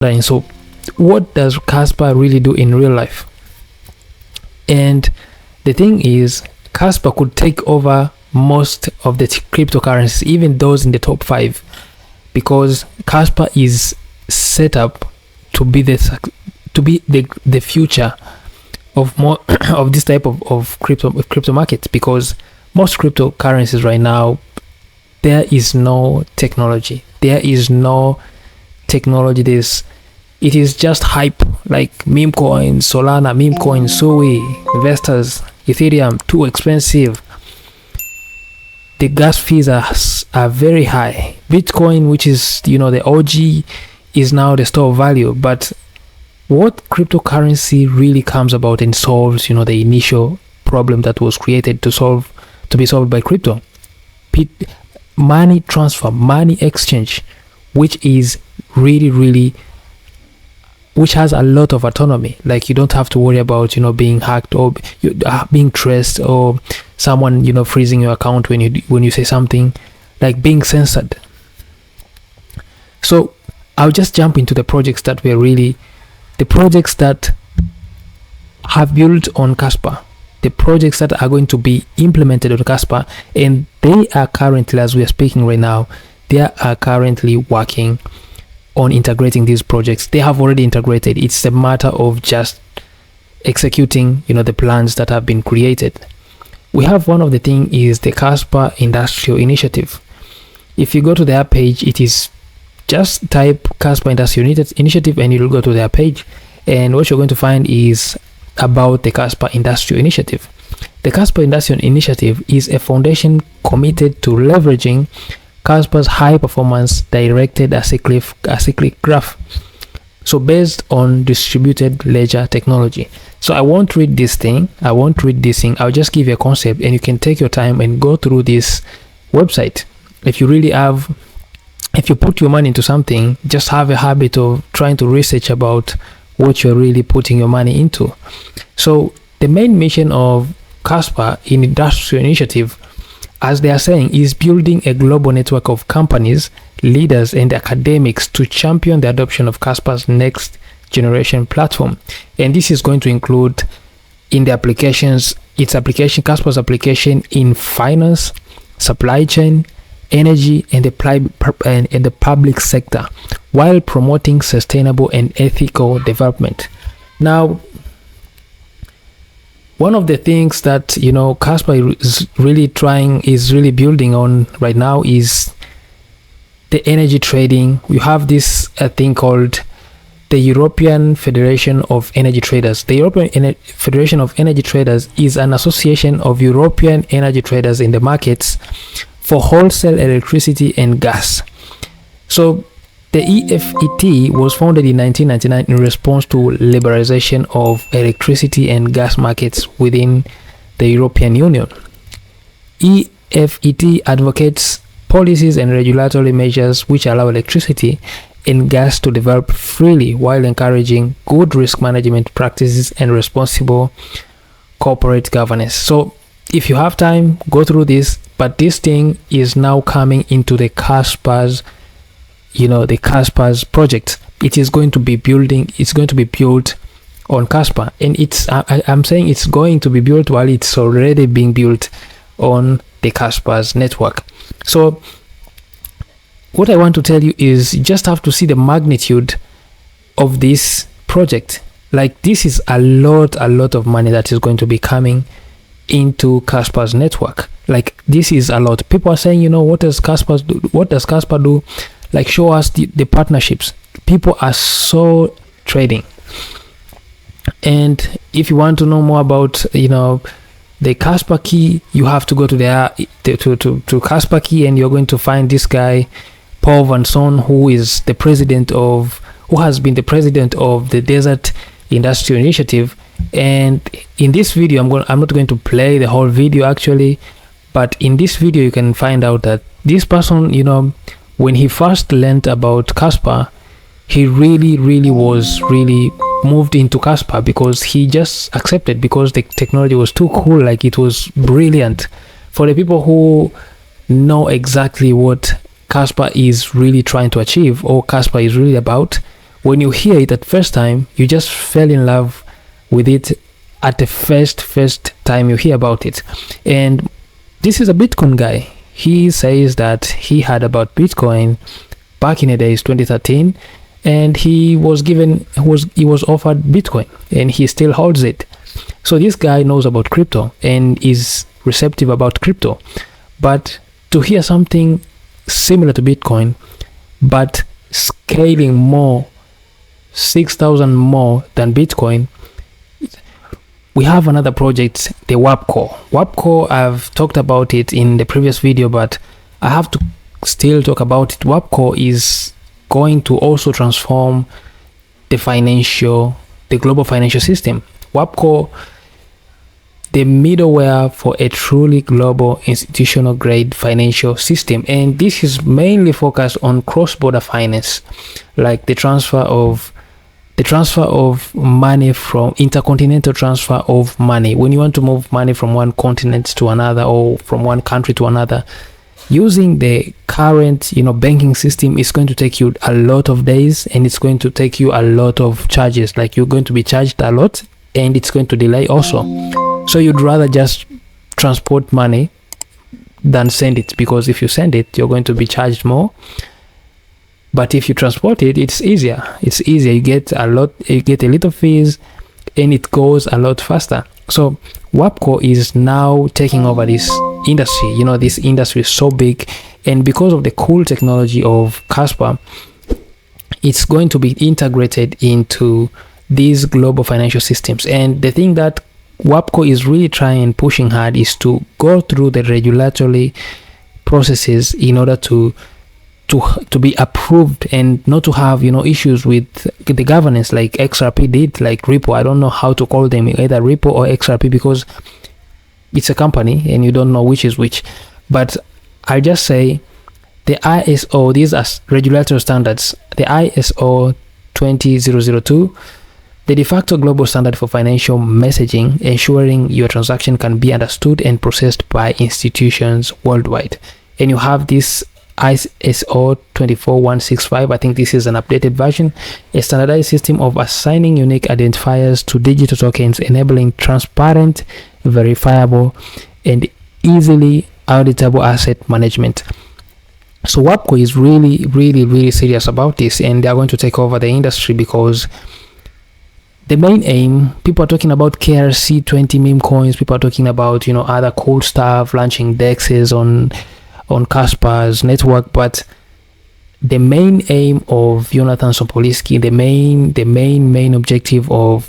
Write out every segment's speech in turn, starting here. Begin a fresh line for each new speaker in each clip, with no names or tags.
So what does Kaspa really do in real life? And the thing is, Kaspa could take over most of the cryptocurrencies, even those in the top 5, because Kaspa is set up to be the future of more of this type of crypto markets, because most cryptocurrencies right now, there is no technology. It is just hype, like meme coins, Solana, meme coins, Sui, investors, Ethereum, too expensive. The gas fees are very high. Bitcoin, which is the OG, is now the store of value. But what cryptocurrency really comes about and solves, the initial problem that was created to be solved by crypto? Money transfer, money exchange, which is really which has a lot of autonomy. Like, you don't have to worry about being hacked or being traced, or someone freezing your account when you say something, like being censored. So I'll just jump into the projects that have built on Kaspa, the projects that are going to be implemented on Kaspa, and they are currently, as we are speaking right now, they are currently working on integrating these projects. They have already integrated. It's a matter of just executing the plans that have been created. We have one of the thing is the Kaspa Industrial Initiative. If you go to their page, it is just type Kaspa Industrial Initiative and you'll go to their page, and what you're going to find is about the Kaspa Industrial Initiative. The Kaspa Industrial Initiative is a foundation committed to leveraging Kaspa's high performance directed acyclic graph, so based on distributed ledger technology. So I won't read this thing, I'll just give you a concept, and you can take your time and go through this website. If you put your money into something, just have a habit of trying to research about what you're really putting your money into. So the main mission of Kaspa in Industrial Initiative, as they are saying, is building a global network of companies, leaders, and academics to champion the adoption of Kaspa's next generation platform. And this is going to include in the Kaspa's application in finance, supply chain, energy, and the public sector, while promoting sustainable and ethical development. Now, one of the things that Kaspa is really building on right now is the energy trading. You have this thing called the European Federation of Energy Traders. The European Federation of Energy Traders is an association of European energy traders in the markets for wholesale electricity and gas. So the EFET was founded in 1999 in response to liberalization of electricity and gas markets within the European Union. EFET advocates policies and regulatory measures which allow electricity and gas to develop freely while encouraging good risk management practices and responsible corporate governance. So if you have time, go through this, but this thing is now coming into the Kaspa's project. It's going to be built on Kaspa, and I'm saying it's going to be built while it's already being built on the Kaspa's network. So what I want to tell you is you just have to see the magnitude of this project. Like, this is a lot of money that is going to be coming into Kaspa's network. Like, this is a lot. People are saying, what does Kaspa do? Like, show us the partnerships. People are so trading. And if you want to know more about the Kaspa key, you have to go to Kaspa key, and you're going to find this guy Paul Van Son, who has been the president of the Desert Industrial Initiative. And in this video, I'm not going to play the whole video actually, but in this video you can find out that this person, when he first learned about Kaspa, he really was moved into Kaspa because he just accepted, because the technology was too cool. Like, it was brilliant. For the people who know exactly what Kaspa is really trying to achieve, or Kaspa is really about, when you hear it at first time, you just fell in love with it at the first time you hear about it. And this is a Bitcoin guy. He says that he heard about Bitcoin back in the days 2013, and he was offered Bitcoin, and he still holds it. So this guy knows about crypto and is receptive about crypto. But to hear something similar to Bitcoin, but scaling more, 6,000 more than Bitcoin, we have another project, the WarpCore. WarpCore, I've talked about it in the previous video, but I have to still talk about it. WarpCore is going to also transform the global financial system. WarpCore, the middleware for a truly global institutional grade financial system, and this is mainly focused on cross-border finance, like the transfer of money, from intercontinental transfer of money. When you want to move money from one continent to another or from one country to another, using the current banking system is going to take you a lot of days, and it's going to take you a lot of charges. Like, you're going to be charged a lot, and it's going to delay also. So you'd rather just transport money than send it, because if you send it, you're going to be charged more. But if you transport it, it's easier. You get a little fees, and it goes a lot faster. So WarpCore is now taking over this industry. This industry is so big, and because of the cool technology of Kaspa, it's going to be integrated into these global financial systems. And the thing that WarpCore is really trying and pushing hard is to go through the regulatory processes in order to be approved, and not to have issues with the governance like XRP did, like Ripple. I don't know how to call them, either Ripple or XRP, because it's a company and you don't know which is which. But I just say the ISO, these are regulatory standards. The ISO 20002, the de facto global standard for financial messaging, ensuring your transaction can be understood and processed by institutions worldwide. And you have this ISO 24165. I think this is an updated version, a standardized system of assigning unique identifiers to digital tokens, enabling transparent, verifiable, and easily auditable asset management. So WarpCore is really serious about this, and they are going to take over the industry, because the main aim, people are talking about KRC20 meme coins, people are talking about other cool stuff, launching DEXs on Kaspa's network, but the main aim of Jonathan Sopoliski, the main objective of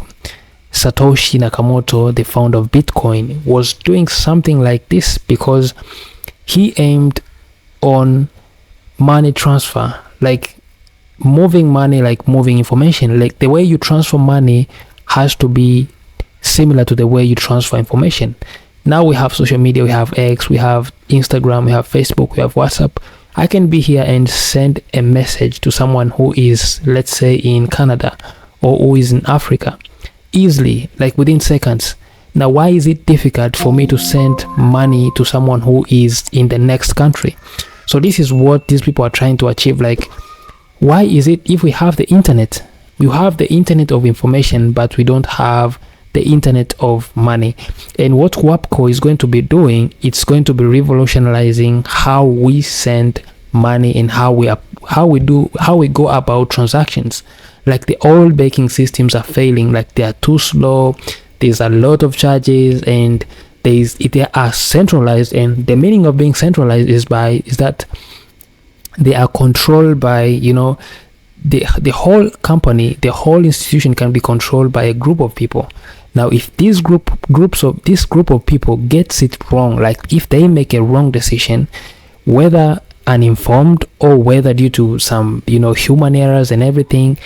Satoshi Nakamoto, the founder of Bitcoin, was doing something like this, because he aimed on money transfer, like moving money, like moving information. Like, the way you transfer money has to be similar to the way you transfer information. Now we have social media, we have X, we have Instagram, we have Facebook, we have WhatsApp. I can be here and send a message to someone who is, let's say, in Canada, or who is in Africa, easily, like within seconds. Now, why is it difficult for me to send money to someone who is in the next country? So this is what these people are trying to achieve. Like, why is it, if we have the internet, you have the internet of information, but we don't have the internet of money? And what WarpCore is going to be doing, it's going to be revolutionizing how we send money and how we go about transactions. Like, the old banking systems are failing, like they are too slow, there's a lot of charges, and they are centralized. And the meaning of being centralized is that they are controlled by the whole company, the whole institution can be controlled by a group of people. Now, if this group of people gets it wrong, like if they make a wrong decision, whether uninformed or whether due to some human errors and everything,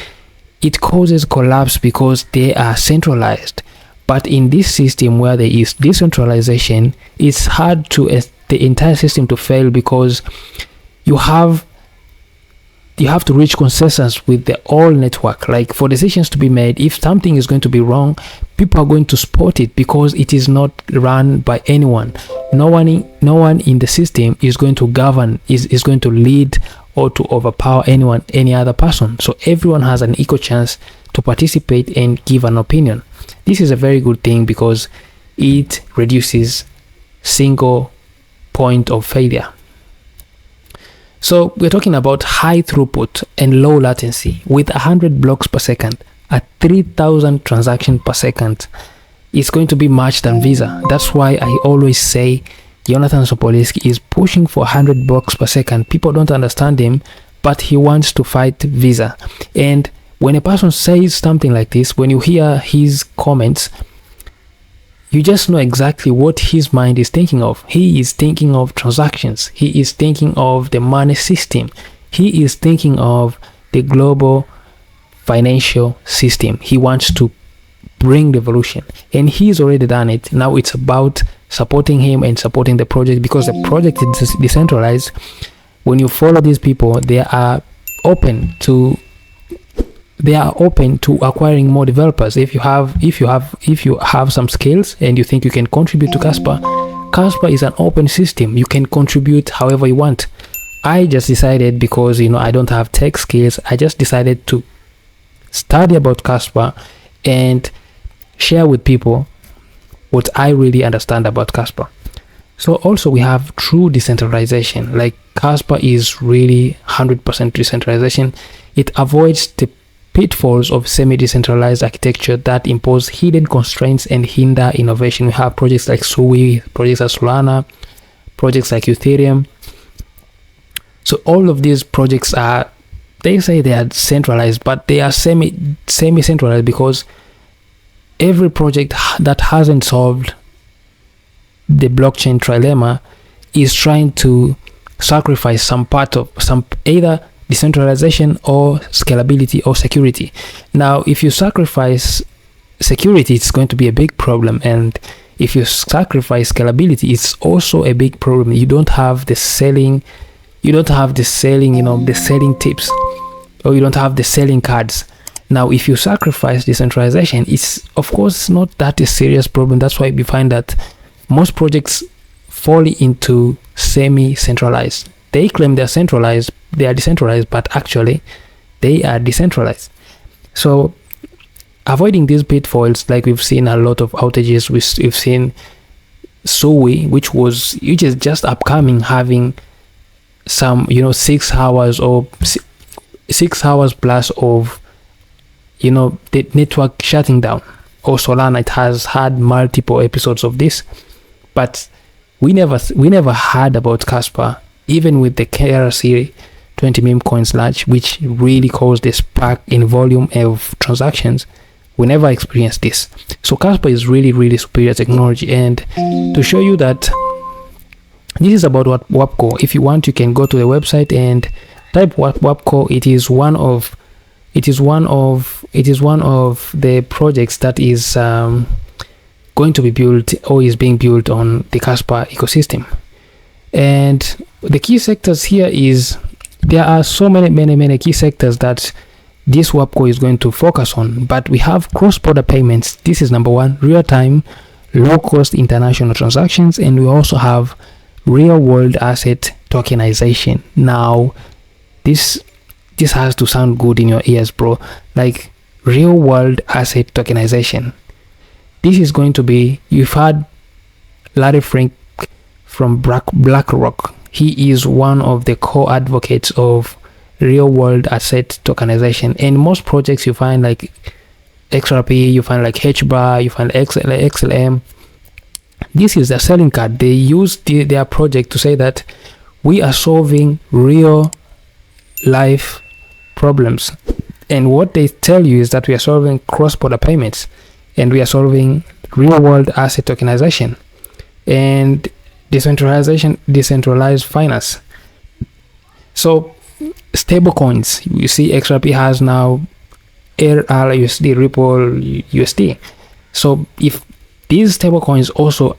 it causes collapse, because they are centralized. But in this system where there is decentralization, it's hard to the entire system to fail, because you have to reach consensus with the whole network. Like, for decisions to be made, if something is going to be wrong, people are going to spot it, because it is not run by anyone. No one in the system is going to govern, is going to lead or to overpower any other person. So everyone has an equal chance to participate and give an opinion. This is a very good thing because it reduces single point of failure. So we're talking about high throughput and low latency with 100 blocks per second at 3,000 transactions per second. It's going to be much than Visa. That's why I always say Jonathan Sopoliski is pushing for 100 blocks per second. People don't understand him, but he wants to fight Visa. And when a person says something like this, when you hear his comments, you just know exactly what his mind is thinking of. He is thinking of transactions. He is thinking of the money system. He is thinking of the global financial system. He wants to bring revolution, and he's already done it. Now it's about supporting him and supporting the project, because the project is decentralized. When you follow these people, they are open to acquiring more developers. If you have some skills and you think you can contribute to Kaspa is an open system. You can contribute however you want. I just decided, because I don't have tech skills, I just decided to study about Kaspa and share with people what I really understand about Kaspa. So also we have true decentralization. Like, Kaspa is really 100% decentralization. It avoids the pitfalls of semi-decentralized architecture that impose hidden constraints and hinder innovation. We have projects like Sui, projects like Solana, projects like Ethereum. So all of these projects they say they are centralized, but they are semi-centralized, because every project that hasn't solved the blockchain trilemma is trying to sacrifice some part of either decentralization or scalability or security. Now, if you sacrifice security, it's going to be a big problem, and if you sacrifice scalability, it's also a big problem. You don't have the selling the selling tips, or you don't have the selling cards. Now, if you sacrifice decentralization, it's of course not that a serious problem. That's why we find that most projects fall into semi-centralized. They claim they are decentralized, but actually they are decentralized. So avoiding these pitfalls, like we've seen a lot of outages, we've seen Sui, which is just upcoming, having some 6 hours or 6 hours plus of the network shutting down. Or Solana, it has had multiple episodes of this, but we never heard about Kaspa, even with the KRC 20 meme coins launch, which really caused a spike in volume of transactions. We never experienced this. So Kaspa is really, really superior technology. And to show you that this is about what WarpCore, if you want, you can go to the website and type WarpCore. It is one of the projects that is going to be built, or is being built, on the Kaspa ecosystem. And the key sectors here is, there are so many key sectors that this WarpCore is going to focus on. But we have cross-border payments. This is number one, real-time, low-cost international transactions, and we also have real-world asset tokenization. Now, this has to sound good in your ears, bro. Like, real-world asset tokenization. This is going to be, you've had Larry Fink from BlackRock. He is one of the core advocates of real-world asset tokenization. And most projects you find, like XRP, you find like HBAR, you find XLM. This is their selling card. They use their project to say that we are solving real life problems. And what they tell you is that we are solving cross-border payments, and we are solving real-world asset tokenization and decentralized finance. So stable coins, you see XRP has now RLUSD, Ripple USD. So if these stable coins also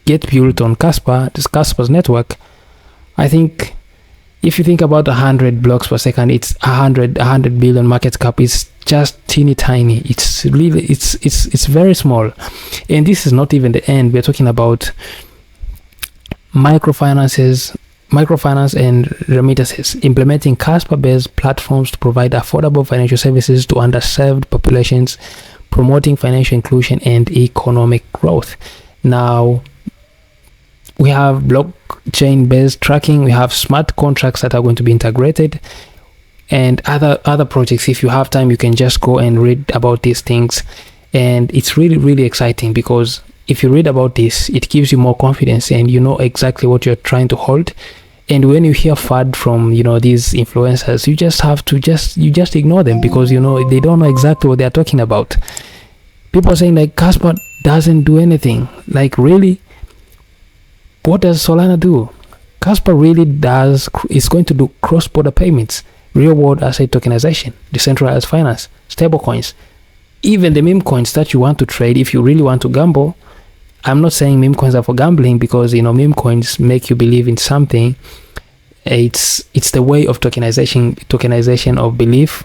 get built on Kaspa's network, I think if you think about 100 blocks per second, it's 100 billion market cap. It's just teeny tiny. It's really, it's very small. And this is not even the end. We're talking about microfinances, microfinance and remittances, implementing Kaspa-based platforms to provide affordable financial services to underserved populations, promoting financial inclusion and economic growth. Now, we have blockchain-based tracking, we have smart contracts that are going to be integrated, and other projects. If you have time, you can just go and read about these things, and it's really, really exciting, because if you read about this, it gives you more confidence and you know exactly what you're trying to hold. And when you hear FUD from these influencers, you just have to just ignore them, because they don't know exactly what they're talking about. People are saying like Kaspa doesn't do anything. Like, really? What does Solana do? Kaspa really is going to do cross-border payments, real-world asset tokenization, decentralized finance, stablecoins, even the meme coins that you want to trade if you really want to gamble. I'm not saying meme coins are for gambling, because meme coins make you believe in something. It's the way of tokenization of belief,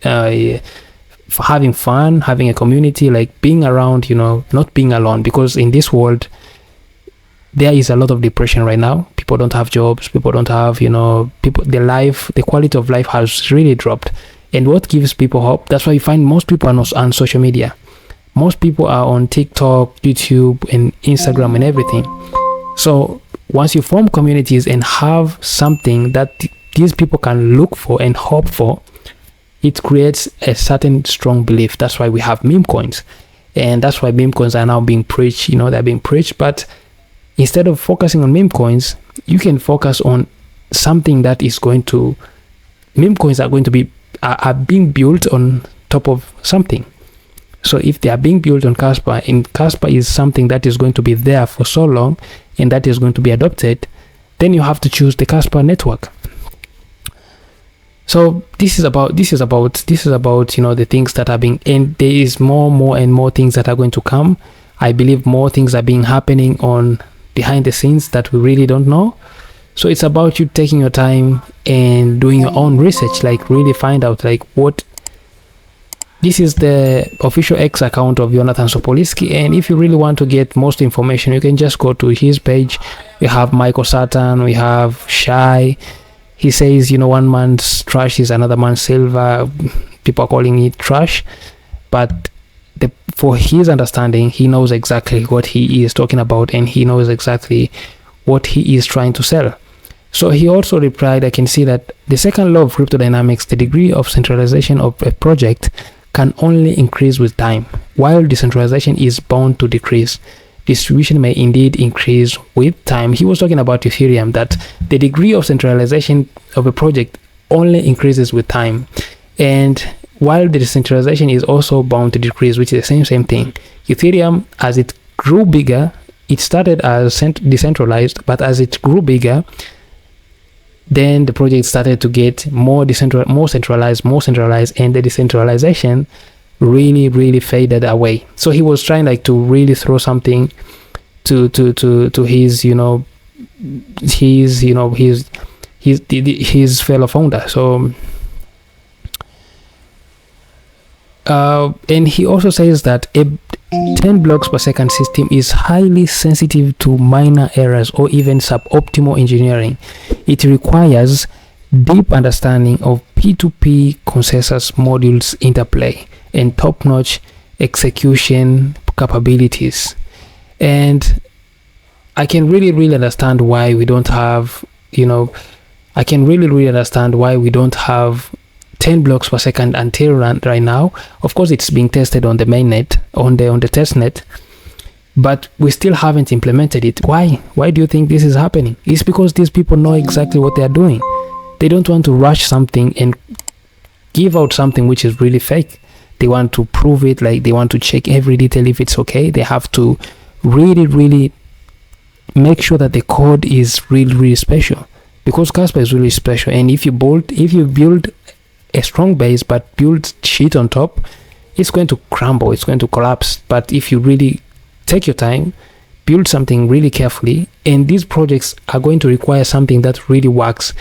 for having fun, having a community, like being around, not being alone, because in this world there is a lot of depression right now. People don't have jobs, people don't have the quality of life has really dropped. And what gives people hope? That's why you find most people are not on social media. Most people are on TikTok, YouTube, and Instagram and everything. So once you form communities and have something that these people can look for and hope for, it creates a certain strong belief. That's why we have meme coins. And that's why meme coins are now being preached. They're being preached. But instead of focusing on meme coins, you can focus on something that is going to... Meme coins are going to be... are being built on top of something. So if they are being built on Kaspa, and Kaspa is something that is going to be there for so long and that is going to be adopted, then you have to choose the Kaspa network. So this is about the things that are being, and there is more and more things that are going to come. I believe more things are being happening on behind the scenes that we really don't know. So it's about you taking your time and doing your own research, like really find out like what. This is the official X account of Jonathan Sopoliski, and if you really want to get most information, you can just go to his page. We have Michael Satan, we have Shy. He says, one man's trash is another man's silver. People are calling it trash, but for his understanding, he knows exactly what he is talking about, and he knows exactly what he is trying to sell. So he also replied, I can see that the second law of crypto dynamics, the degree of centralization of a project can only increase with time, while decentralization is bound to decrease. Distribution may indeed increase with time. He was talking about Ethereum, that the degree of centralization of a project only increases with time, and while the decentralization is also bound to decrease, which is the same thing. Ethereum, as it grew bigger, it started as decentralized, but as it grew bigger, then the project started to get more centralized, and the decentralization really faded away. So he was trying like to really throw something to his his fellow founder. So and he also says that a 10 blocks per second system is highly sensitive to minor errors or even suboptimal engineering. It requires deep understanding of P2P consensus modules interplay and top-notch execution capabilities. And I can really understand why we don't have, I can really understand why we don't have 10 blocks per second until right now. Of course, it's being tested on the mainnet, on the test net, but we still haven't implemented it. Why do you think this is happening? It's because these people know exactly what they are doing. They don't want to rush something and give out something which is really fake. They want to prove it, like they want to check every detail if it's okay. They have to really make sure that the code is really special, because Kaspa is really special. And if you build a strong base but build shit on top, it's going to crumble, it's going to collapse. But if you really take your time, build something really carefully, and these projects are going to require something that really works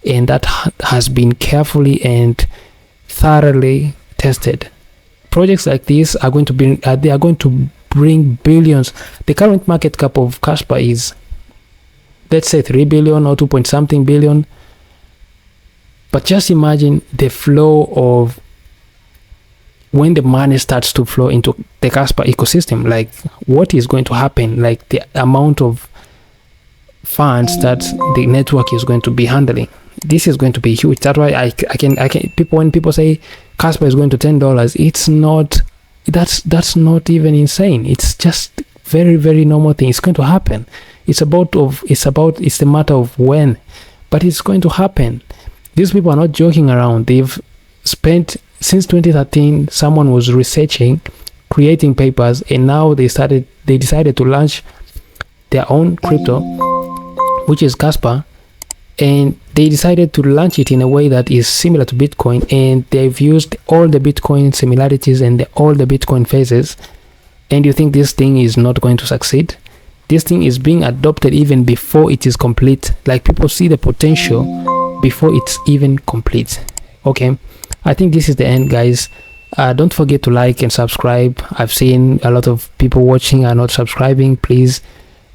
and that has been carefully and thoroughly tested. Projects like this are going to be bring billions. The current market cap of Kaspa is let's say 3 billion or 2 point something billion. But just imagine the flow of when the money starts to flow into the Kaspa ecosystem, like what is going to happen, like the amount of funds that the network is going to be handling. This is going to be huge. That's why I can when people say Kaspa is going to $10, it's not, that's not even insane. It's just very, very normal thing. It's going to happen. It's the matter of when, but it's going to happen. These people are not joking around. They've spent, since 2013, someone was researching, creating papers, and now they decided to launch their own crypto, which is Kaspa, and they decided to launch it in a way that is similar to Bitcoin, and they've used all the Bitcoin similarities and all the Bitcoin phases. And you think this thing is not going to succeed? This thing is being adopted even before it is complete. Like, people see the potential before it's even complete. Okay, I think this is the end, guys. Don't forget to like and subscribe. I've seen a lot of people watching are not subscribing. Please,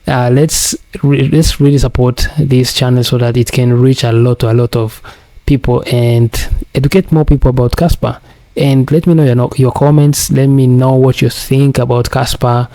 let's really support this channel so that it can reach a lot of people and educate more people about Kaspa. And let me know your comments. Let me know what you think about Kaspa.